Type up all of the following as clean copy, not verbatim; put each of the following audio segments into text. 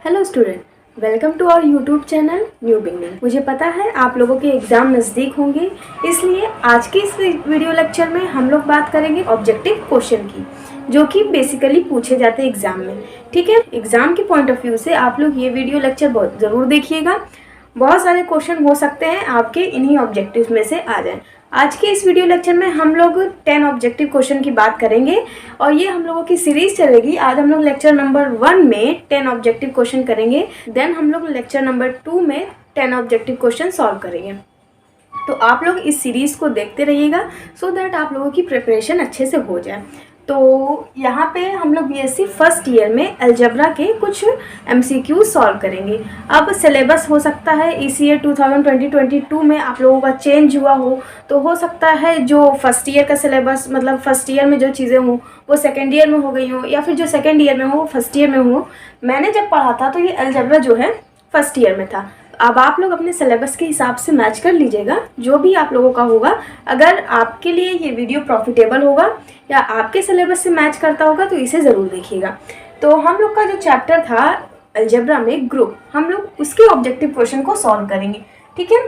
Hello student, welcome to our YouTube channel new beginning. मुझे पता है आप लोगों के एग्ज़ाम नज़दीक होंगे, इसलिए आज के इस वीडियो लेक्चर में हम लोग बात करेंगे ऑब्जेक्टिव क्वेश्चन की, जो कि बेसिकली पूछे जाते हैं एग्ज़ाम में। ठीक है, एग्ज़ाम के पॉइंट ऑफ व्यू से आप लोग ये वीडियो लेक्चर बहुत ज़रूर देखिएगा। बहुत सारे क्वेश्चन हो सकते हैं आपके इन्हीं ऑब्जेक्टिव्स में से आ जाएं। आज के इस वीडियो लेक्चर में हम लोग 10 ऑब्जेक्टिव क्वेश्चन की बात करेंगे और ये हम लोगों की सीरीज चलेगी। आज हम लोग लेक्चर नंबर 1 में 10 ऑब्जेक्टिव क्वेश्चन करेंगे, देन हम लोग लेक्चर नंबर 2 में 10 ऑब्जेक्टिव क्वेश्चन सॉल्व करेंगे। तो आप लोग इस सीरीज को देखते रहिएगा सो दैट आप लोगों की प्रिपरेशन अच्छे से हो जाए। तो यहाँ पे हम लोग बीएससी फर्स्ट ईयर में अलजेब्रा के कुछ एमसीक्यू सॉल्व करेंगे। अब सिलेबस हो सकता है इस ईयर 2022 में आप लोगों का चेंज हुआ हो सकता है जो फर्स्ट ईयर का सिलेबस, मतलब फर्स्ट ईयर में जो चीज़ें हों वो सेकेंड ईयर में हो गई हो, या फिर जो सेकेंड ईयर में हो वो फर्स्ट ईयर में हो। मैंने जब पढ़ा था तो ये अलजेब्रा जो है फर्स्ट ईयर में था। अब आप लोग अपने सिलेबस के हिसाब से मैच कर लीजिएगा, जो भी आप लोगों का होगा। अगर आपके लिए ये वीडियो प्रॉफिटेबल होगा या आपके सिलेबस से मैच करता होगा तो इसे ज़रूर देखिएगा। तो हम लोग का जो चैप्टर था अलजेब्रा में ग्रुप, हम लोग उसके ऑब्जेक्टिव क्वेश्चन को सॉल्व करेंगे। ठीक है,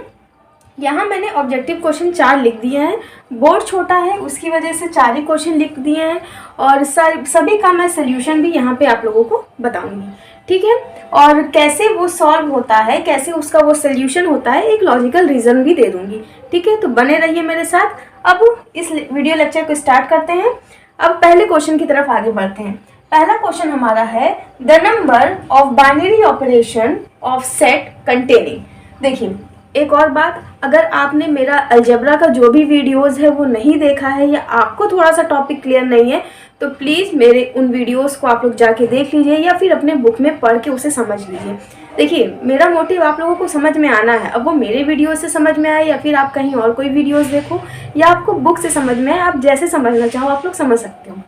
यहाँ मैंने ऑब्जेक्टिव क्वेश्चन 4 लिख दिए हैं। बोर्ड छोटा है उसकी वजह से 4 ही क्वेश्चन लिख दिए हैं और सभी का मैं सोल्यूशन भी यहाँ पे आप लोगों को बताऊंगी। ठीक है, और कैसे वो सॉल्व होता है, कैसे उसका वो सोल्यूशन होता है, एक लॉजिकल रीज़न भी दे दूंगी। ठीक है, तो बने रहिए मेरे साथ। अब इस वीडियो लेक्चर को स्टार्ट करते हैं। अब पहले क्वेश्चन की तरफ आगे बढ़ते हैं। पहला क्वेश्चन हमारा है the number of binary operation of set containing. देखिए, एक और बात, अगर आपने मेरा अलजेब्रा का जो भी वीडियोस है वो नहीं देखा है या आपको थोड़ा सा टॉपिक क्लियर नहीं है तो प्लीज़ मेरे उन वीडियोस को आप लोग जाके देख लीजिए या फिर अपने बुक में पढ़ के उसे समझ लीजिए। देखिए, मेरा मोटिव आप लोगों को समझ में आना है। अब वो मेरे वीडियो से समझ में आए या फिर आप कहीं और कोई वीडियोस देखो या आपको बुक से समझ में आए, आप जैसे समझना चाहो आप लोग समझ सकते हो।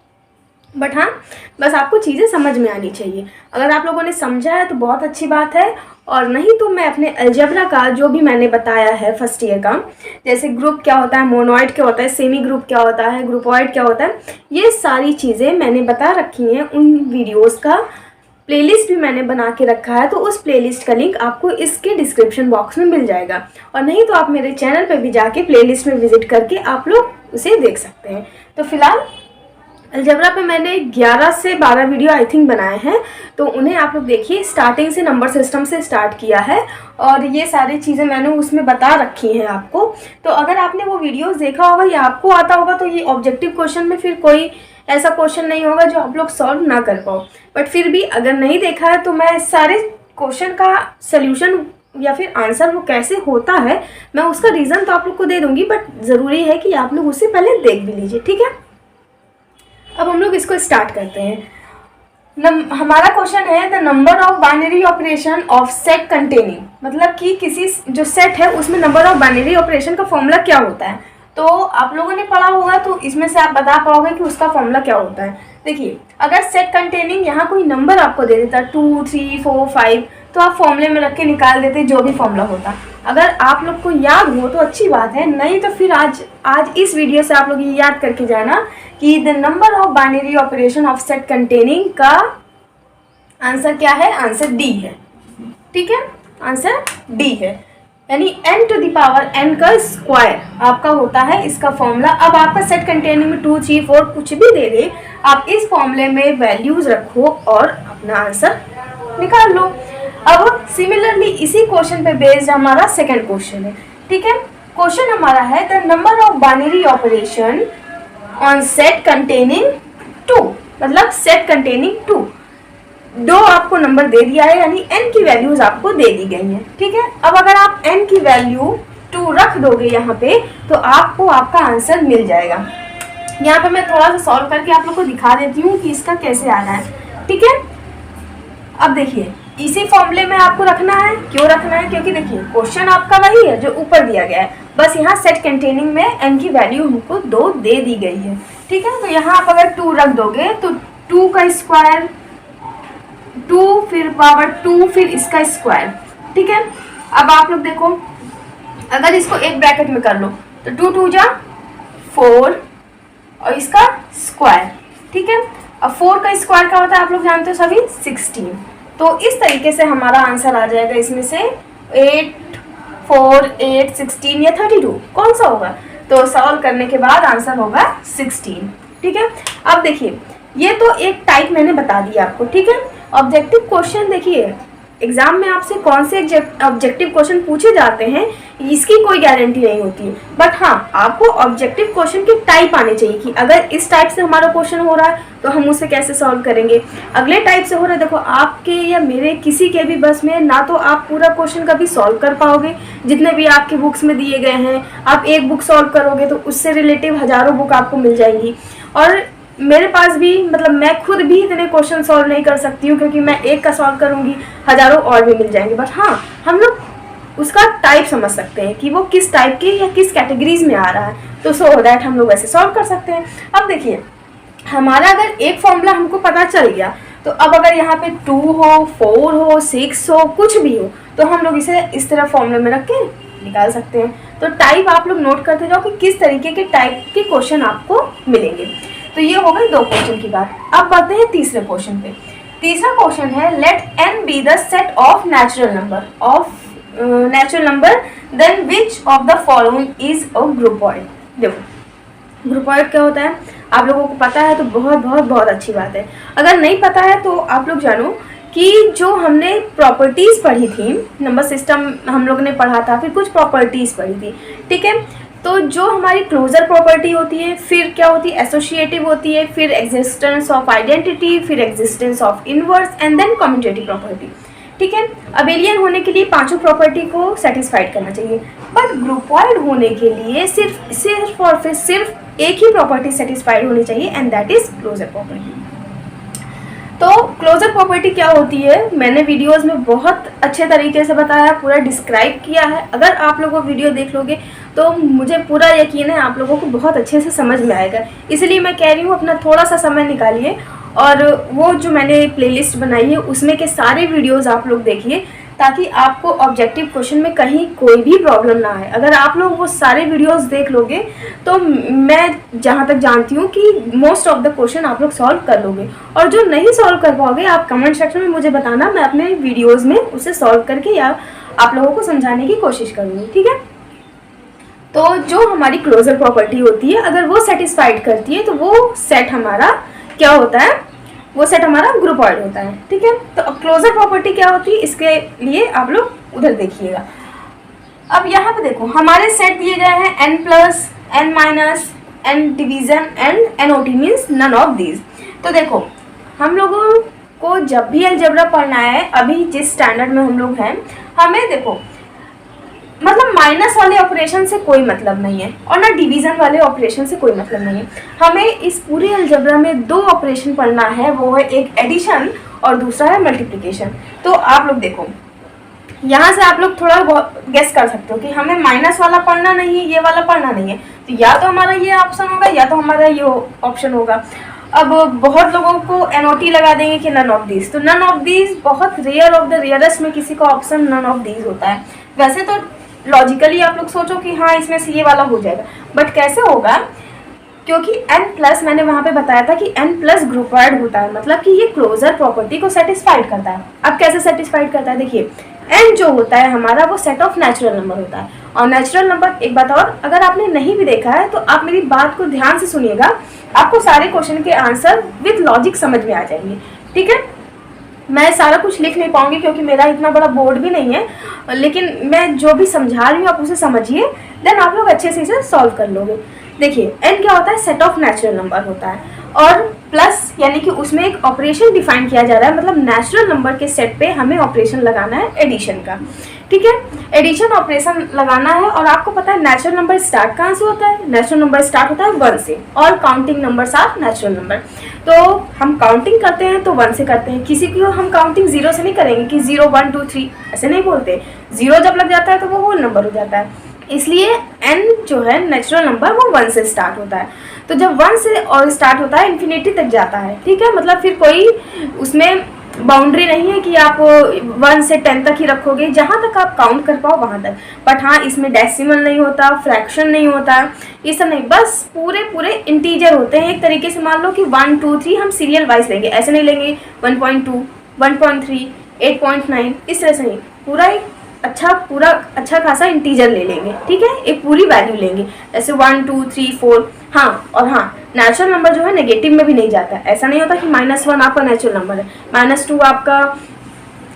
बट हाँ, बस आपको चीज़ें समझ में आनी चाहिए। अगर आप लोगों ने समझा है तो बहुत अच्छी बात है, और नहीं तो मैं अपने अलजेब्रा का जो भी मैंने बताया है फर्स्ट ईयर का, जैसे ग्रुप क्या होता है, मोनोइड क्या होता है, सेमी ग्रुप क्या होता है, ग्रुपॉइड क्या होता है, ये सारी चीज़ें मैंने बता रखी हैं। उन वीडियोस का प्लेलिस्ट भी मैंने बना के रखा है, तो उस प्लेलिस्ट का लिंक आपको इसके डिस्क्रिप्शन बॉक्स में मिल जाएगा। और नहीं तो आप मेरे चैनल पर भी जाके प्लेलिस्ट में विजिट करके आप लोग उसे देख सकते हैं। तो फिलहाल अलजेब्रा पे मैंने 11 से 12 वीडियो आई थिंक बनाए हैं, तो उन्हें आप लोग देखिए। स्टार्टिंग से नंबर सिस्टम से स्टार्ट किया है और ये सारी चीज़ें मैंने उसमें बता रखी हैं आपको। तो अगर आपने वो वीडियोस देखा होगा या आपको आता होगा तो ये ऑब्जेक्टिव क्वेश्चन में फिर कोई ऐसा क्वेश्चन नहीं होगा जो आप लोग सॉल्व ना कर पाओ। बट फिर भी अगर नहीं देखा है तो मैं सारे क्वेश्चन का सोल्यूशन या फिर आंसर वो कैसे होता है मैं उसका रीज़न तो आप लोग को दे दूँगी, बट ज़रूरी है कि आप लोग उससे पहले देख भी लीजिए। ठीक है, अब हम लोग इसको स्टार्ट करते हैं। हमारा क्वेश्चन है the number of binary operation of set containing, मतलब कि किसी जो सेट है उसमें नंबर ऑफ बाइनरी ऑपरेशन का फॉर्मूला क्या होता है। तो आप लोगों ने पढ़ा होगा तो इसमें से आप बता पाओगे कि उसका फॉर्मूला क्या होता है। देखिए, अगर सेट कंटेनिंग यहाँ कोई नंबर आपको दे देता 2, 3, 4, 5 तो आप फॉर्मूले में रख के निकाल देते जो भी फॉर्मूला होता। अगर आप लोग को याद हो तो अच्छी बात है, नहीं तो फिर आज इस वीडियो से आप लोग ये याद करके जाना कि the number of binary operation of set containing का आंसर क्या है, आंसर डी है। ठीक है, आंसर डी है, यानी n to the power n का स्क्वायर आपका होता है इसका फॉर्मूला। अब आपका सेट कंटेनिंग में 2, 3, 4 कुछ भी दे दे, आप इस फॉर्मूले में वैल्यूज रखो और अपना आंसर निकाल लो। अब सिमिलरली इसी क्वेश्चन पे बेस्ड हमारा सेकंड क्वेश्चन है। ठीक है, क्वेश्चन हमारा है the number of binary operation on set containing 2, मतलब सेट कंटेनिंग 2 आपको नंबर दे दिया है, यानी n की वैल्यूज आपको दे दी गई हैं। ठीक है, अब अगर आप n की वैल्यू 2 रख दोगे यहाँ पे तो आपको आपका आंसर मिल जाएगा। यहाँ पे मैं थोड़ा सा सॉल्व करके आप लोग को दिखा देती हूँ कि इसका कैसे आना है। ठीक है, अब देखिए इसी फॉर्मूले में आपको रखना है। क्यों रखना है, क्योंकि देखिए क्वेश्चन आपका वही है जो ऊपर दिया गया है, बस यहाँ सेट कंटेनिंग में n की वैल्यू हमको 2 दे दी गई है। ठीक है, तो यहाँ आप अगर 2 रख दोगे तो 2 का स्क्वायर 2 फिर पावर 2 फिर इसका स्क्वायर। ठीक है, अब आप लोग देखो अगर इसको एक ब्रैकेट में कर लो तो 2 2 जा 4 और इसका स्क्वायर। ठीक है, अब 4 का स्क्वायर क्या होता है आप लोग जानते हो सभी, 16। तो इस तरीके से हमारा आंसर आ जाएगा इसमें से 8, 4, 8, 16 या 32 कौन सा होगा? तो सॉल्व करने के बाद आंसर होगा 16। ठीक है, अब देखिए ये तो एक टाइप मैंने बता दिया आपको। ठीक है, ऑब्जेक्टिव क्वेश्चन देखिए एग्जाम में आपसे कौन से ऑब्जेक्टिव क्वेश्चन पूछे जाते हैं इसकी कोई गारंटी नहीं होती है, बट हाँ आपको ऑब्जेक्टिव क्वेश्चन की टाइप आनी चाहिए कि अगर इस टाइप से हमारा क्वेश्चन हो रहा है तो हम उसे कैसे सॉल्व करेंगे, अगले टाइप से हो रहा है। देखो आपके या मेरे किसी के भी बस में ना तो आप पूरा क्वेश्चन कभी सॉल्व कर पाओगे, जितने भी आपके बुक्स में दिए गए हैं आप एक बुक सॉल्व करोगे तो उससे रिलेटिव हजारों बुक आपको मिल जाएंगी। और मेरे पास भी मतलब मैं खुद भी इतने क्वेश्चन सॉल्व नहीं कर सकती हूँ, क्योंकि मैं एक का सॉल्व करूँगी हजारों और भी मिल जाएंगे। बट हाँ हम लोग उसका टाइप समझ सकते हैं कि वो किस टाइप के या किस कैटेगरीज में आ रहा है, तो सो दैट हम लोग वैसे सॉल्व कर सकते हैं। अब देखिए हमारा अगर एक फॉर्मूला हमको पता चल गया तो अब अगर यहाँ पे 2 हो, 4 हो, 6 हो, कुछ भी हो तो हम लोग इसे इस तरह फॉर्मूले में रख के निकाल सकते हैं। तो टाइप आप लोग नोट करते जाओ कि किस तरीके के टाइप के क्वेश्चन आपको मिलेंगे। तो ये हो गई 2 क्वेश्चन की बात। अब बढ़ते हैं तीसरे क्वेश्चन पे। तीसरा क्वेश्चन है let n be the set of natural number then which of the following is a groupoid. देखो ग्रुपॉइड क्या होता है आप लोगों को पता है तो बहुत बहुत बहुत अच्छी बात है। अगर नहीं पता है तो आप लोग जानो कि जो हमने प्रॉपर्टीज पढ़ी थी, नंबर सिस्टम हम लोग ने पढ़ा था, फिर कुछ प्रॉपर्टीज पढ़ी थी। ठीक है, तो जो हमारी क्लोजर प्रॉपर्टी होती है, फिर क्या होती है एसोसिएटिव होती है, फिर एग्जिस्टेंस ऑफ आइडेंटिटी, फिर existence of inverse and then commutative property. ठीक है, अबेलियन होने के लिए पांचों प्रॉपर्टी को सेटिस्फाइड करना चाहिए, बट ग्रुपॉइड होने के लिए सिर्फ और फिर सिर्फ एक ही प्रॉपर्टी सेटिस्फाइड होनी चाहिए and that is closure property. तो क्लोजर प्रॉपर्टी क्या होती है मैंने वीडियोस में बहुत अच्छे तरीके से बताया, पूरा डिस्क्राइब किया है। अगर आप लोग वो वीडियो देख लोगे तो मुझे पूरा यकीन है आप लोगों को बहुत अच्छे से समझ में आएगा। इसलिए मैं कह रही हूँ अपना थोड़ा सा समय निकालिए और वो जो मैंने प्लेलिस्ट बनाई है उसमें के सारे वीडियोस आप लोग देखिए, ताकि आपको ऑब्जेक्टिव क्वेश्चन में कहीं कोई भी प्रॉब्लम ना आए। अगर आप लोग वो सारे वीडियोस देख लोगे तो मैं जहाँ तक जानती हूँ कि मोस्ट ऑफ द क्वेश्चन आप लोग सॉल्व कर लोगे, और जो नहीं सॉल्व कर पाओगे आप कमेंट सेक्शन में मुझे बताना, मैं अपने वीडियोज़ में उसे सॉल्व करके या आप लोगों को समझाने की कोशिश करूँगी। ठीक है, तो जो हमारी क्लोजर प्रॉपर्टी होती है अगर वो सेटिस्फाइड करती है तो वो सेट हमारा क्या होता है, वो सेट हमारा ग्रुपॉइड होता है। ठीक है, तो अब क्लोजर प्रॉपर्टी क्या होती है इसके लिए आप लोग उधर देखिएगा। अब यहाँ पे देखो हमारे सेट दिए गए हैं n plus, n minus, n division and NOT means none of these. तो देखो हम लोगों को जब भी अलजेब्रा पढ़ना है, अभी जिस स्टैंडर्ड में हम लोग हैं, हमें देखो मतलब माइनस वाले ऑपरेशन से कोई मतलब नहीं है और ना डिवीजन वाले ऑपरेशन से कोई मतलब नहीं है। हमें इस पूरे अलजेब्रा में 2 ऑपरेशन पढ़ना है, वो है एक एडिशन और दूसरा है मल्टीप्लिकेशन। तो आप लोग देखो यहाँ से आप लोग थोड़ा बहुत गेस कर सकते हो कि हमें माइनस वाला पढ़ना नहीं है, ये वाला पढ़ना नहीं है, तो या तो हमारा ये ऑप्शन होगा या तो हमारा ये ऑप्शन होगा। अब बहुत लोगों को NOT लगा देंगे कि नन ऑफ दीज, तो नन ऑफ दीज बहुत रेयर ऑफ द रेयरेस्ट में किसी का ऑप्शन नन ऑफ दीज होता है। वैसे तो लॉजिकली आप लोग सोचो कि हाँ इसमें से ये वाला हो जाएगा, बट कैसे होगा, क्योंकि n प्लस मैंने वहाँ पे बताया था कि n प्लस ग्रुपॉइड होता है, मतलब कि ये क्लोजर प्रॉपर्टी को सेटिस्फाइड करता है। अब कैसे सेटिस्फाइड करता है, देखिए n जो होता है हमारा वो सेट ऑफ नेचुरल नंबर होता है। और नेचुरल नंबर, एक बात और, अगर आपने नहीं भी देखा है तो आप मेरी बात को ध्यान से सुनिएगा, आपको सारे क्वेश्चन के आंसर विद लॉजिक समझ में आ जाएंगे। ठीक है, मैं सारा कुछ लिख नहीं पाऊंगी क्योंकि मेरा इतना बड़ा बोर्ड भी नहीं है, लेकिन मैं जो भी समझा रही हूँ आप उसे समझिए, देन आप लोग अच्छे से इसे सॉल्व कर लोगे। देखिए n क्या होता है, सेट ऑफ नेचुरल नंबर होता है, और प्लस यानी कि उसमें एक ऑपरेशन डिफाइन किया जा रहा है, मतलब नेचुरल नंबर के सेट पे हमें ऑपरेशन लगाना है एडिशन का। ठीक है, एडिशन ऑपरेशन लगाना है, और आपको पता है नेचुरल नंबर स्टार्ट कहाँ से होता है, नेचुरल नंबर स्टार्ट होता है 1 से। All counting numbers are natural number. तो हम काउंटिंग करते हैं तो 1 से करते हैं, किसी को हम काउंटिंग 0 से नहीं करेंगे कि 0 1 2 3 ऐसे नहीं बोलते। 0 जब लग जाता है तो वो होल नंबर हो जाता है, इसलिए n जो है नेचुरल नंबर वो 1 से स्टार्ट होता है। तो जब 1 से और स्टार्ट होता है इन्फिनिटी तक जाता है। ठीक है, मतलब फिर कोई उसमें बाउंड्री नहीं है कि आप 1 से 10 तक ही रखोगे, जहाँ तक आप काउंट कर पाओ वहाँ तक। बट हाँ इसमें डेसिमल नहीं होता, फ्रैक्शन नहीं होता, ये सब नहीं, बस पूरे इंटीजर होते हैं। एक तरीके से मान लो कि 1 2 3 हम सीरियल वाइज लेंगे, ऐसे नहीं लेंगे 1.2 1.3 8.9, इस तरह से नहीं, पूरा अच्छा खासा इंटीजर ले लेंगे, ठीक है, एक पूरी वैल्यू लेंगे, जैसे 1 2 3 4। हाँ, और हाँ, नेचुरल नंबर जो है नेगेटिव में भी नहीं जाता है। ऐसा नहीं होता कि -1 आपका नेचुरल नंबर है, -2 आपका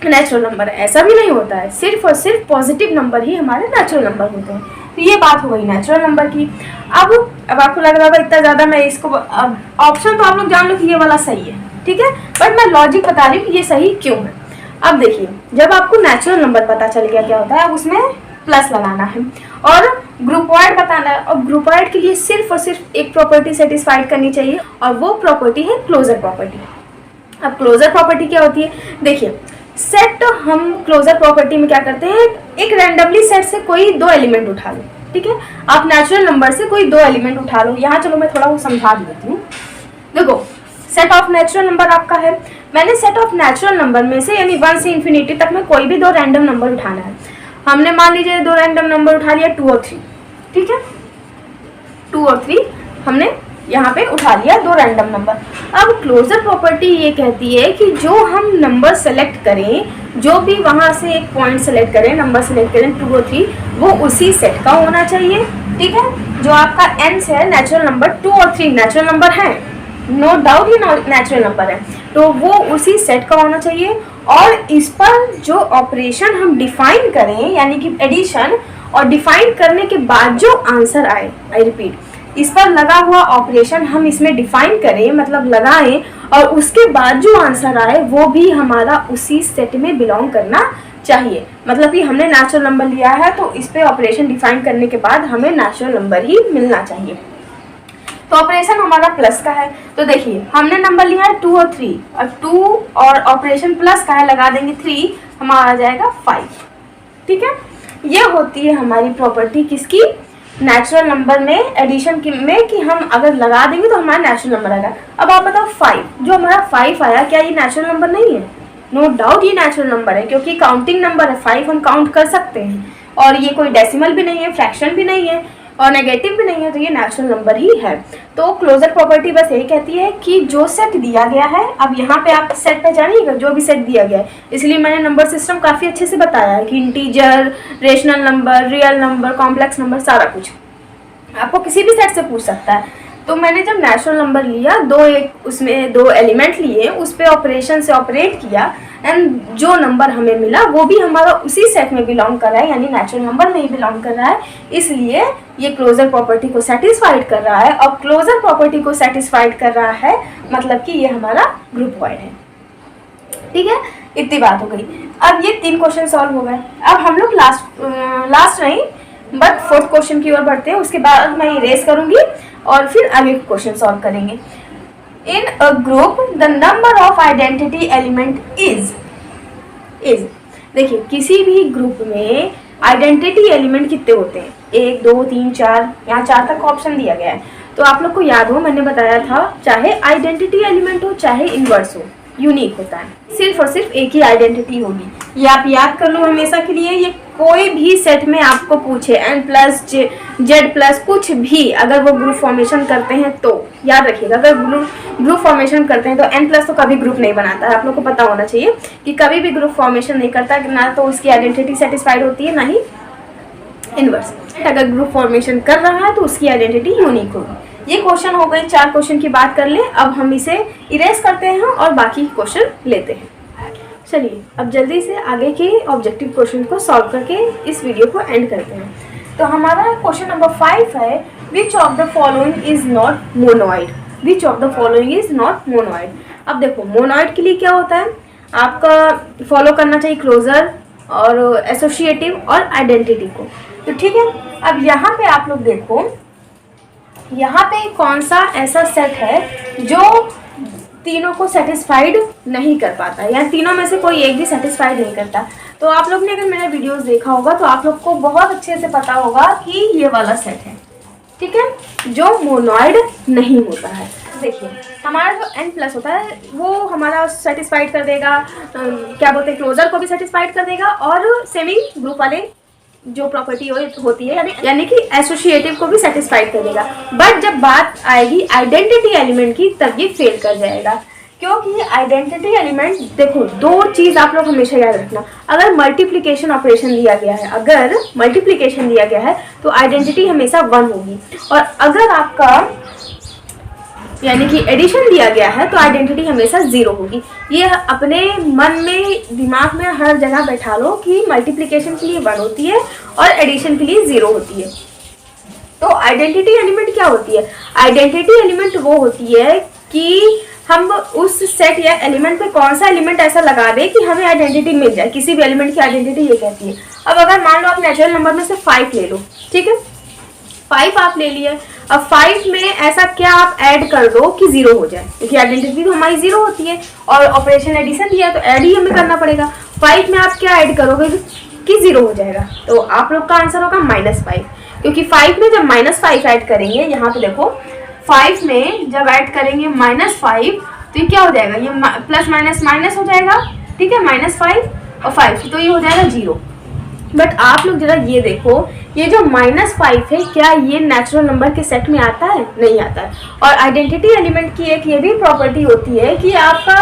नेचुरल नंबर है, ऐसा भी नहीं होता है। सिर्फ और सिर्फ पॉजिटिव नंबर ही हमारे नेचुरल नंबर होते हैं। तो ये बात हो गई नेचुरल नंबर की। अब आपको लग रहा होगा इतना ज़्यादा मैं इसको, ऑप्शन तो आप लोग जान लो कि ये वाला सही है, ठीक है, बट मैं लॉजिक बता रही हूँ कि ये सही क्यों है। अब देखिए, जब आपको नेचुरल नंबर पता चल गया क्या होता है, अब उसमें प्लस लगाना है और ग्रुपॉइड बताना है। और ग्रुपॉइड के लिए सिर्फ और सिर्फ एक प्रॉपर्टी सेटिस्फाइड करनी चाहिए, और वो प्रॉपर्टी है क्लोजर प्रॉपर्टी। अब क्लोजर प्रॉपर्टी क्या होती है, देखिए, सेट हम क्लोजर प्रॉपर्टी में क्या करते हैं, एक रैंडमली सेट से कोई 2 एलिमेंट उठा लो, ठीक है, आप नेचुरल नंबर से कोई 2 एलिमेंट उठा लो। यहाँ चलो मैं थोड़ा वो समझा देती हूँ। देखो, सेट ऑफ नेचुरल नंबर आपका है, मैंने सेट ऑफ नेचुरल नंबर में से यानी 1 से इन्फिनिटी तक में कोई भी 2 रैंडम नंबर उठाना है। हमने मान लीजिए 2 रैंडम नंबर उठा लिया, 2 और 3, ठीक है, 2 और 3 हमने यहाँ पे उठा लिया 2 रैंडम नंबर। अब क्लोजर प्रॉपर्टी ये कहती है कि जो हम नंबर सेलेक्ट करें, जो भी वहाँ से एक पॉइंट सेलेक्ट करें, नंबर सेलेक्ट करें 2 और 3, वो उसी सेट का होना चाहिए, ठीक है। जो आपका n से है नेचुरल नंबर, 2 और 3 नेचुरल नंबर है, नो डाउट ये नेचुरल नंबर है, तो वो उसी सेट का होना चाहिए। और इस पर जो ऑपरेशन हम डिफाइन करें, यानी कि एडिशन, और डिफाइन करने के बाद जो आंसर आए, आई रिपीट, इस पर लगा हुआ ऑपरेशन हम इसमें डिफाइन करें, मतलब लगाएं, और उसके बाद जो आंसर आए वो भी हमारा उसी सेट में बिलोंग करना चाहिए। मतलब कि हमने नेचुरल नंबर लिया है तो इस पे ऑपरेशन डिफाइन करने के बाद हमें नेचुरल नंबर ही मिलना चाहिए। तो ऑपरेशन हमारा प्लस का है, तो देखिए हमने नंबर लिया है 2 और 3, और 2 और ऑपरेशन प्लस का है, लगा देंगे 3, हमारा आ जाएगा 5, ठीक है। ये होती है हमारी प्रॉपर्टी किसकी, नेचुरल नंबर में एडिशन में, कि हम अगर लगा देंगे तो हमारा नेचुरल नंबर आएगा। अब आप बताओ 5, जो हमारा 5 आया, क्या ये नेचुरल नंबर नहीं है? नो डाउट ये नेचुरल नंबर है, क्योंकि काउंटिंग नंबर है, 5 हम काउंट कर सकते हैं, और ये कोई डेसिमल भी नहीं है, फ्रैक्शन भी नहीं है, और नेगेटिव भी नहीं है, तो ये नेचुरल नंबर ही है। तो क्लोजर प्रॉपर्टी बस यही कहती है कि जो सेट दिया गया है, अब यहाँ पे आप सेट पहचानिएगा, जो भी सेट दिया गया है, इसलिए मैंने नंबर सिस्टम काफ़ी अच्छे से बताया है कि integer, rational number, real number, complex number, सारा कुछ आपको किसी भी सेट से पूछ सकता है। तो मैंने जब नेचुरल नंबर लिया, उसमें 2 एलिमेंट लिए, उस पर ऑपरेशन से ऑपरेट किया, एंड जो नंबर हमें मिला वो भी हमारा उसी सेट में बिलोंग कर रहा है, यानी नेचुरल नंबर में ही बिलोंग कर रहा है, इसलिए ये क्लोजर प्रॉपर्टी को सेटिस्फाइड कर रहा है। और क्लोजर प्रॉपर्टी को सेटिस्फाइड कर रहा है मतलब कि ये हमारा ग्रुपॉइड है, ठीक है। इतनी बात हो गई। अब ये 3 क्वेश्चन सॉल्व हो गए। अब हम लोग लास्ट नहीं बट 4th क्वेश्चन की ओर बढ़ते हैं, उसके बाद मैं इरेज करूंगी और फिर आगे क्वेश्चन सॉल्व करेंगे। In a group the number of identity element is देखिए, किसी भी ग्रुप में आइडेंटिटी एलिमेंट कितने होते हैं, 1 2 3 4, यहाँ 4 तक ऑप्शन दिया गया है। तो आप लोग को याद हो, मैंने बताया था, चाहे आइडेंटिटी एलिमेंट हो चाहे इनवर्स हो, यूनिक होता है, सिर्फ और सिर्फ एक ही आइडेंटिटी होगी। ये आप याद कर लो हमेशा के लिए। ये कोई भी सेट में आपको पूछे n+, z+, कुछ भी, अगर वो ग्रुप फॉर्मेशन करते हैं तो याद रखिएगा, अगर ग्रुप फॉर्मेशन करते हैं तो n+ तो कभी ग्रुप नहीं बनाता है। आप लोग को पता होना चाहिए कि कभी भी ग्रुप फॉर्मेशन नहीं करता, ना तो उसकी आइडेंटिटी सेटिस्फाइड होती है, ना ही इनवर्स। अगर ग्रुप फॉर्मेशन कर रहा है तो उसकी आइडेंटिटी यूनिक होगी। ये क्वेश्चन हो गई, 4 क्वेश्चन की बात कर ले। अब हम इसे इरेज करते हैं और बाकी क्वेश्चन लेते हैं। चलिए अब जल्दी से आगे के ऑब्जेक्टिव क्वेश्चन को सॉल्व करके इस वीडियो को एंड करते हैं। तो हमारा क्वेश्चन नंबर 5 है, विच of the following is not monoid. Which of the following is not monoid. अब देखो, मोनोइड के लिए क्या होता है, आपका फॉलो करना चाहिए क्लोजर और एसोसिएटिव और आइडेंटिटी को। तो ठीक है, अब यहाँ पे आप लोग देखो, यहाँ पे कौन सा ऐसा सेट है जो तीनों को सेटिस्फाइड नहीं कर पाता, या तीनों में से कोई एक भी सेटिस्फाइड नहीं करता। तो आप लोग ने अगर मेरा वीडियोस देखा होगा तो आप लोग को बहुत अच्छे से पता होगा कि ये वाला सेट है, ठीक है, जो मोनोइड नहीं होता है। देखिए, हमारा जो n+ होता है वो हमारा सेटिस्फाइड कर देगा, क्या बोलते हैं, क्लोजर को भी सेटिस्फाइड कर देगा, और सेमी ग्रुप वाले जो प्रॉपर्टी होती है यानी कि एसोसिएटिव को भी सेटिस्फाइड कर देगा। बट जब बात आएगी आइडेंटिटी एलिमेंट की, तब ये फेल कर जाएगा। क्योंकि आइडेंटिटी एलिमेंट, देखो दो चीज आप लोग हमेशा याद रखना, अगर मल्टीप्लिकेशन ऑपरेशन दिया गया है, अगर मल्टीप्लिकेशन दिया गया है तो आइडेंटिटी हमेशा 1 होगी, और अगर आपका यानी कि एडिशन दिया गया है तो आइडेंटिटी हमेशा 0 होगी। ये अपने मन में, दिमाग में हर जगह बैठा लो कि मल्टीप्लिकेशन के लिए 1 होती है और एडिशन के लिए 0 होती है। तो आइडेंटिटी एलिमेंट क्या होती है? आइडेंटिटी एलिमेंट वो होती है कि हम उस सेट या एलिमेंट पे कौन सा एलिमेंट ऐसा लगा दे कि हमें आइडेंटिटी मिल जाए। किसी भी एलिमेंट की आइडेंटिटी ये कहती है। अब अगर मान लो आप नेचुरल नंबर में से 5 ले लो, ठीक है, 5 आप ले लिए, अब 5 में ऐसा क्या आप ऐड कर दो कि 0 हो जाए, क्योंकि आइडेंटिटी तो हमारी 0 होती है और ऑपरेशन एडिशन दिया तो ऐड ही हमें करना पड़ेगा। 5 में आप क्या ऐड करोगे कि 0 हो जाएगा, तो आप लोग का आंसर होगा -5, क्योंकि 5 में जब -5 ऐड करेंगे, यहाँ पे देखो 5 में जब ऐड करेंगे -5 तो ये क्या हो जाएगा, ये प्लस माइनस माइनस हो जाएगा, ठीक है, -5 और 5 तो ये हो जाएगा 0। बट आप लोग जरा ये देखो, ये जो -5 है क्या ये नेचुरल नंबर के सेट में आता है? नहीं आता है। और आइडेंटिटी एलिमेंट की एक ये भी प्रॉपर्टी होती है कि आपका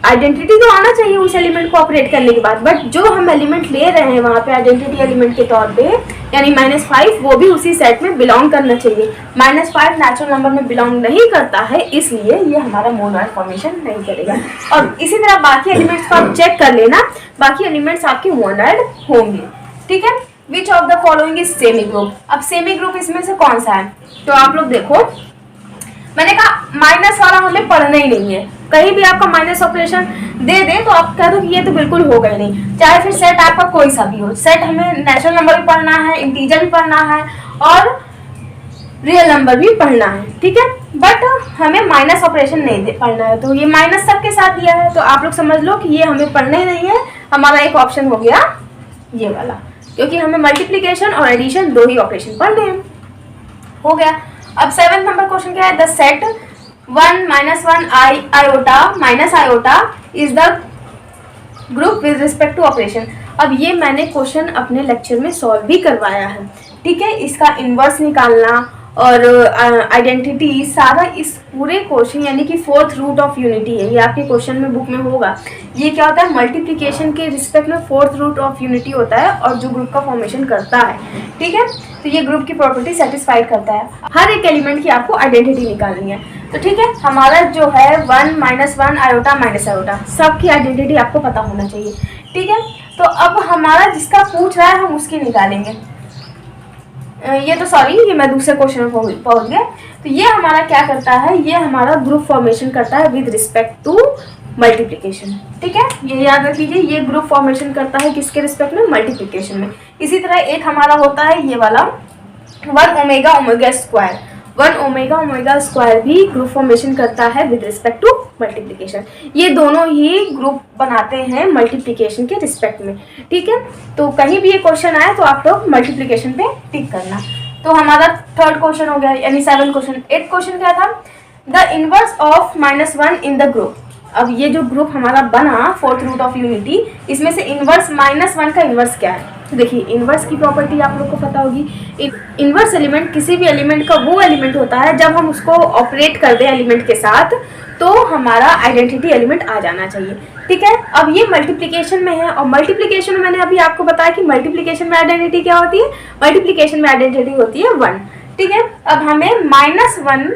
आइडेंटिटी तो आना चाहिए उस एलिमेंट को ऑपरेट करने के बाद, बट जो हम एलिमेंट ले रहे हैं वहाँ पे आइडेंटिटी एलिमेंट के तौर पे, यानी -5, वो भी उसी सेट में बिलोंग करना चाहिए। -5 नेचुरल नंबर में बिलोंग नहीं करता है, इसलिए ये हमारा मोनोइड फॉर्मेशन नहीं करेगा। और इसी तरह बाकी एलिमेंट्स को आप चेक कर लेना, बाकी एलिमेंट्स आपके मोनोइड होंगे, ठीक है। विच of the following is semi group? अब सेमी ग्रुप इसमें से कौन सा है? तो आप लोग देखो, मैंने कहा माइनस वाला हमें पढ़ना ही नहीं है। कहीं भी आपका माइनस ऑपरेशन दे दे तो आप कह दो कि ये तो बिल्कुल होगा ही नहीं, चाहे फिर सेट आपका कोई सा भी हो। सेट हमें नेचुरल नंबर भी पढ़ना है, इंटीजर भी पढ़ना है और रियल नंबर भी पढ़ना है, ठीक है, बट हमें माइनस ऑपरेशन नहीं पढ़ना है। तो ये माइनस सबके साथ दिया है, तो आप लोग समझ लो कि ये हमें पढ़ना ही नहीं है। हमारा एक ऑप्शन हो गया ये वाला, क्योंकि हमें मल्टीप्लीकेशन और एडिशन 2 ही ऑपरेशन पढ़ने हैं। हो गया। अब 7th नंबर क्वेश्चन क्या है? The set 1 -1 iota minus iota is the group with respect to operation. अब ये मैंने क्वेश्चन अपने लेक्चर में सॉल्व भी करवाया है, ठीक है। इसका इन्वर्स निकालना और आइडेंटिटी, सारा इस पूरे क्वेश्चन यानी कि 4th रूट ऑफ यूनिटी है, ये आपके क्वेश्चन में बुक में होगा। ये क्या होता है? मल्टीप्लिकेशन के रिस्पेक्ट में 4th रूट ऑफ यूनिटी होता है और जो ग्रुप का फॉर्मेशन करता है, ठीक है। तो ये ग्रुप की प्रॉपर्टी सेटिस्फाइड करता है। हर एक एलिमेंट की आपको आइडेंटिटी निकालनी है, तो ठीक है। हमारा जो है 1 -1 आयोटा माइनस आयोटा, सबकी आइडेंटिटी आपको पता होना चाहिए, ठीक है। तो अब हमारा जिसका पूछ रहा है हम उसकी निकालेंगे। ये तो सॉरी, ये मैं दूसरे क्वेश्चन में पहुंच गया। तो ये हमारा क्या करता है? ये हमारा ग्रुप फॉर्मेशन करता है विद रिस्पेक्ट टू मल्टीप्लिकेशन, ठीक है। ये याद रख लीजिए, ये ग्रुप फॉर्मेशन करता है किसके रिस्पेक्ट में? मल्टीप्लिकेशन में। इसी तरह एक हमारा होता है ये वाला 1 omega omega square, 1 omega omega square भी ग्रुप फॉर्मेशन करता है विद रिस्पेक्ट टू मल्टीप्लिकेशन। ये दोनों ही ग्रुप बनाते हैं मल्टीप्लिकेशन के रिस्पेक्ट में, ठीक है। तो कहीं भी ये क्वेश्चन आए तो आप लोग मल्टीप्लिकेशन पे टिक करना। तो हमारा 3rd क्वेश्चन हो गया, यानी 7th क्वेश्चन। 8th क्वेश्चन क्या था? The inverse of -1 in the group. अब ये जो ग्रुप हमारा बना 4th रूट ऑफ यूनिटी, इसमें से इनवर्स -1 का इनवर्स क्या है? तो देखिए, इनवर्स की प्रॉपर्टी आप लोग को पता होगी। इनवर्स एलिमेंट किसी भी एलिमेंट का वो एलिमेंट होता है जब हम उसको ऑपरेट कर दें एलिमेंट के साथ तो हमारा आइडेंटिटी एलिमेंट आ जाना चाहिए, ठीक है। अब ये मल्टीप्लिकेशन में है, और मल्टीप्लिकेशन में मैंने अभी आपको बताया कि मल्टीप्लिकेशन में आइडेंटिटी क्या होती है? मल्टीप्लिकेशन में आइडेंटिटी होती है 1, ठीक है। अब हमें -1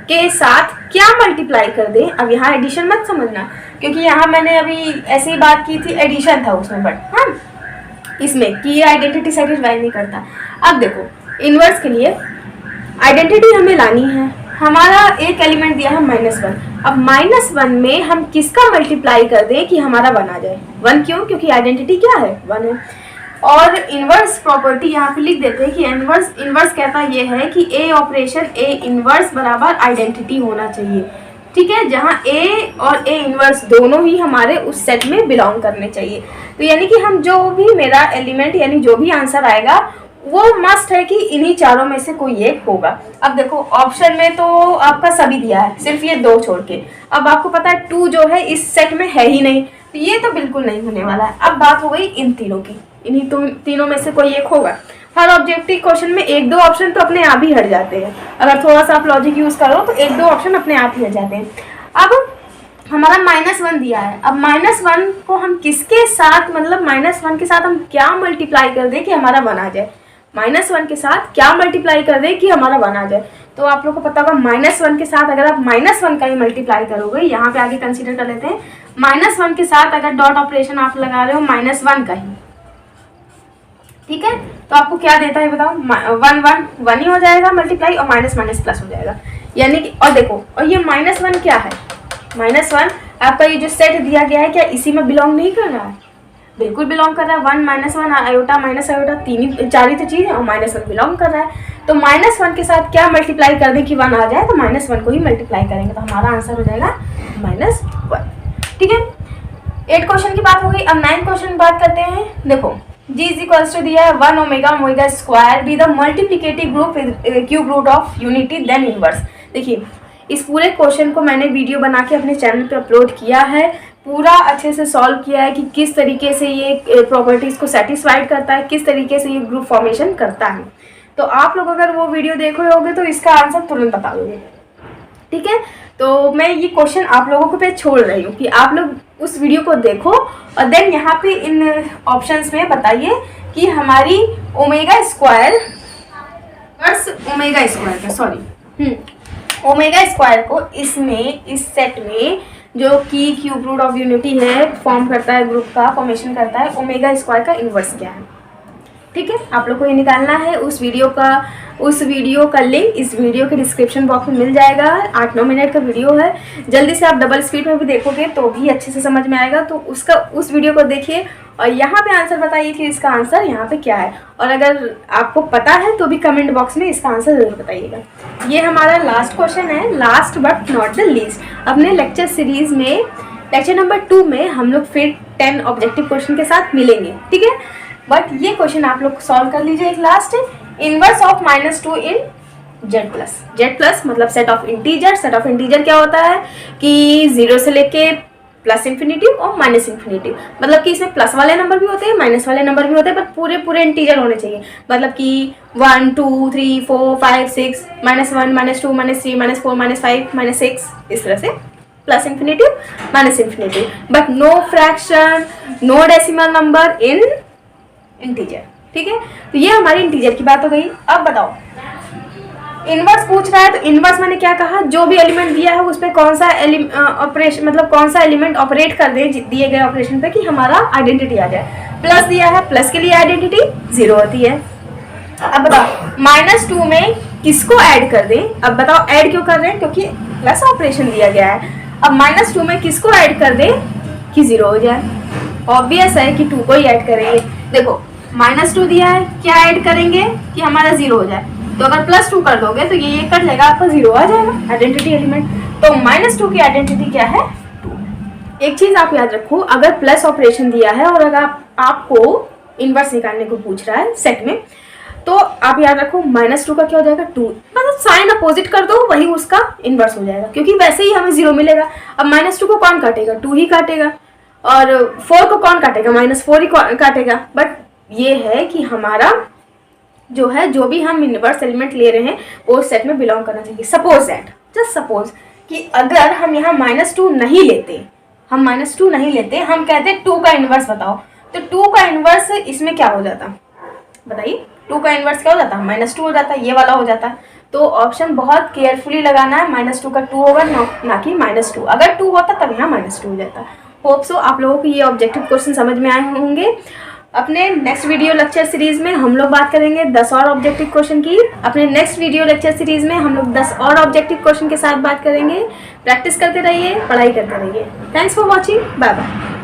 के साथ क्या मल्टीप्लाई कर दे? अब यहाँ एडिशन मत समझना, क्योंकि यहाँ मैंने अभी ऐसी ही बात की थी, एडिशन था उसमें, बट हाँ इसमें कि ये आइडेंटिटी सेटिस्फाई नहीं करता। अब देखो, इनवर्स के लिए आइडेंटिटी हमें लानी है। हमारा एक एलिमेंट दिया है -1। अब -1 में हम किसका मल्टीप्लाई कर दें कि हमारा 1 आ जाए? 1 क्यों? क्योंकि आइडेंटिटी क्या है? 1 है। और इनवर्स प्रॉपर्टी यहाँ पे लिख देते हैं कि इनवर्स कहता ये है कि ए ऑपरेशन ए इनवर्स बराबर आइडेंटिटी होना चाहिए, ठीक है, जहाँ ए और ए इनवर्स दोनों ही हमारे उस सेट में बिलोंग करने चाहिए। तो यानी कि हम जो भी मेरा एलिमेंट यानी जो भी आंसर आएगा वो मस्ट है कि इन्हीं चारों में से कोई एक होगा। अब देखो, ऑप्शन में तो आपका सभी दिया है, सिर्फ ये 2 छोड़ के। अब आपको पता है 2 जो है इस सेट में है ही नहीं, तो ये तो बिल्कुल नहीं होने वाला है। अब बात हो गई इन तीनों की, इन्हीं तीनों में से कोई एक होगा। हर ऑब्जेक्टिव क्वेश्चन में 1-2 ऑप्शन तो अपने आप ही हट जाते हैं। अगर थोड़ा सा आप लॉजिक यूज करो तो 1-2 ऑप्शन अपने आप ही हट जाते हैं। अब हमारा -1 दिया है। अब -1 को हम किसके साथ, मतलब -1 के साथ हम क्या मल्टीप्लाई कर दें कि हमारा 1 आ जाए। -1 के साथ क्या मल्टीप्लाई कर दें कि हमारा 1 आ जाए। तो आप लोग को पता होगा -1 के साथ अगर आप -1 का ही मल्टीप्लाई करोगे, यहाँ पे आगे कंसीडर कर लेते हैं, -1 के साथ अगर डॉट ऑपरेशन आप लगा रहे हो -1 का ही, ठीक है, तो आपको क्या देता है बताओ, 1 ही हो जाएगा मल्टीप्लाई और माइनस माइनस प्लस हो जाएगा, यानी कि, और देखो, और ये -1 क्या है, -1 आपका ये जो सेट दिया गया है क्या इसी में बिलोंग नहीं कर रहा है, बिल्कुल बिलोंग कर रहा है। 1 -1 आयोटा माइनस आयोटा 4 ही तो चीज़ है और -1 बिलोंग कर रहा है। तो -1 के साथ क्या मल्टीप्लाई कर दें कि 1 आ जाए, तो -1 को ही मल्टीप्लाई करेंगे, तो हमारा आंसर हो जाएगा -1। ठीक है, 8 क्वेश्चन की बात हो गई। अब 9 क्वेश्चन की बात करते हैं। देखो, G इज इक्वल्स टू दिया है 1 omega omega square be the multiplicative group cube root of unity then inverse. देखिए, इस पूरे क्वेश्चन को मैंने वीडियो बना के अपने चैनल पे अपलोड किया है, पूरा अच्छे से सॉल्व किया है कि किस तरीके से ये प्रॉपर्टीज़ को सेटिस्फाइड करता है, किस तरीके से ये ग्रुप फॉर्मेशन करता है। तो आप लोग अगर वो वीडियो देख रहे होगे तो इसका आंसर तुरंत बता दोगे। ठीक है, तो मैं ये क्वेश्चन आप लोगों को पे छोड़ रही हूँ कि आप लोग उस वीडियो को देखो और देन यहाँ पे इन ऑप्शंस में बताइए कि हमारी ओमेगा स्क्वायर ओमेगा स्क्वायर को इसमें, इस सेट में जो कि क्यूब रूट ऑफ यूनिटी है, फॉर्म करता है, ग्रुप का फॉर्मेशन करता है, ओमेगा स्क्वायर का इन्वर्स क्या है। ठीक है, आप लोग को ये निकालना है। उस वीडियो का लिंक इस वीडियो के डिस्क्रिप्शन बॉक्स में मिल जाएगा। 8-9 मिनट का वीडियो है, जल्दी से आप डबल स्पीड में भी देखोगे तो भी अच्छे से समझ में आएगा। तो उस वीडियो को देखिए और यहाँ पे आंसर बताइए कि इसका आंसर यहाँ पे क्या है, और अगर आपको पता है तो भी कमेंट बॉक्स में इसका आंसर जरूर बताइएगा। ये हमारा लास्ट क्वेश्चन है, last but not the least. अपने लेक्चर सीरीज में लेक्चर नंबर 2 में हम लोग फिर 10 ऑब्जेक्टिव क्वेश्चन के साथ मिलेंगे। ठीक है, बट ये क्वेश्चन आप लोग सॉल्व कर लीजिए। एक लास्ट है, इनवर्स ऑफ -2 इन z+। मतलब set of integer. Set of integer क्या होता है कि 0 से लेके प्लस इन्फिनिटी और माइनस इन्फिनिटी, मतलब कि इसमें प्लस वाले नंबर भी होते हैं, माइनस वाले नंबर भी होते हैं, पर पूरे इंटीजर होने चाहिए। मतलब कि 1 2 3 4 5 6 -1 -2 -3 -4 -5 -6, इस तरह से plus infinity minus infinity, but no fraction, no decimal number in integer. ठीक है, तो ये हमारी इंटीजर की बात हो गई। अब बताओ, इनवर्स पूछ रहा है, तो इनवर्स मैंने क्या कहा, जो भी एलिमेंट दिया है उस पर कौन सा ऑपरेशन, मतलब कौन सा एलिमेंट ऑपरेट कर दे दिए गए ऑपरेशन पे कि हमारा आइडेंटिटी आ जाए। प्लस दिया है, प्लस के लिए आइडेंटिटी 0 होती है। अब बताओ, -2 में किसको ऐड कर दें। अब बताओ ऐड क्यों कर रहे हैं, क्योंकि प्लस ऑपरेशन दिया गया है। अब -2 में किसको ऐड कर दें कि 0 हो जाए। ऑब्वियस है कि 2 को ही ऐड करेंगे। देखो, -2 दिया है, क्या ऐड करेंगे कि हमारा 0 हो जाए। तो अगर +2 कर दोगे तो ये कट जाएगा, आपका 0 आ जाएगा आइडेंटिटी एलिमेंट। तो -2 की आइडेंटिटी क्या है, 2। एक चीज आप याद रखो, अगर प्लस ऑपरेशन दिया है और अगर आपको इनवर्स निकालने को पूछ रहा है सेट में, तो आप याद रखो -2 का क्या हो जाएगा, 2। मतलब साइन अपोजिट कर दो, वही उसका इनवर्स हो जाएगा, क्योंकि वैसे ही हमें 0 मिलेगा। अब -2 को कौन काटेगा, 2 ही काटेगा, और 4 को कौन काटेगा, -4 ही काटेगा। बट ये है कि हमारा जो है, जो भी हम इनवर्स एलिमेंट ले रहे हैं वो सेट में बिलोंग करना चाहिए। सपोज दैट, जस्ट सपोज कि अगर हम यहाँ -2 नहीं लेते, हम कहते 2 का इनवर्स बताओ, तो 2 का इनवर्स इसमें क्या हो जाता, बताइए। 2 का इनवर्स क्या हो जाता, -2 हो जाता, ये वाला हो जाता। तो ऑप्शन बहुत केयरफुली लगाना है, -2 का 2 होगा, ना कि -2। अगर 2 होता तब यहाँ -2 हो जाता। होप सो आप लोगों को ये ऑब्जेक्टिव क्वेश्चन समझ में आए होंगे। अपने नेक्स्ट वीडियो लेक्चर सीरीज में हम लोग बात करेंगे 10 और ऑब्जेक्टिव क्वेश्चन की। अपने नेक्स्ट वीडियो लेक्चर सीरीज में हम लोग 10 और ऑब्जेक्टिव क्वेश्चन के साथ बात करेंगे। प्रैक्टिस करते रहिए, पढ़ाई करते रहिए। Thanks for watching, bye bye.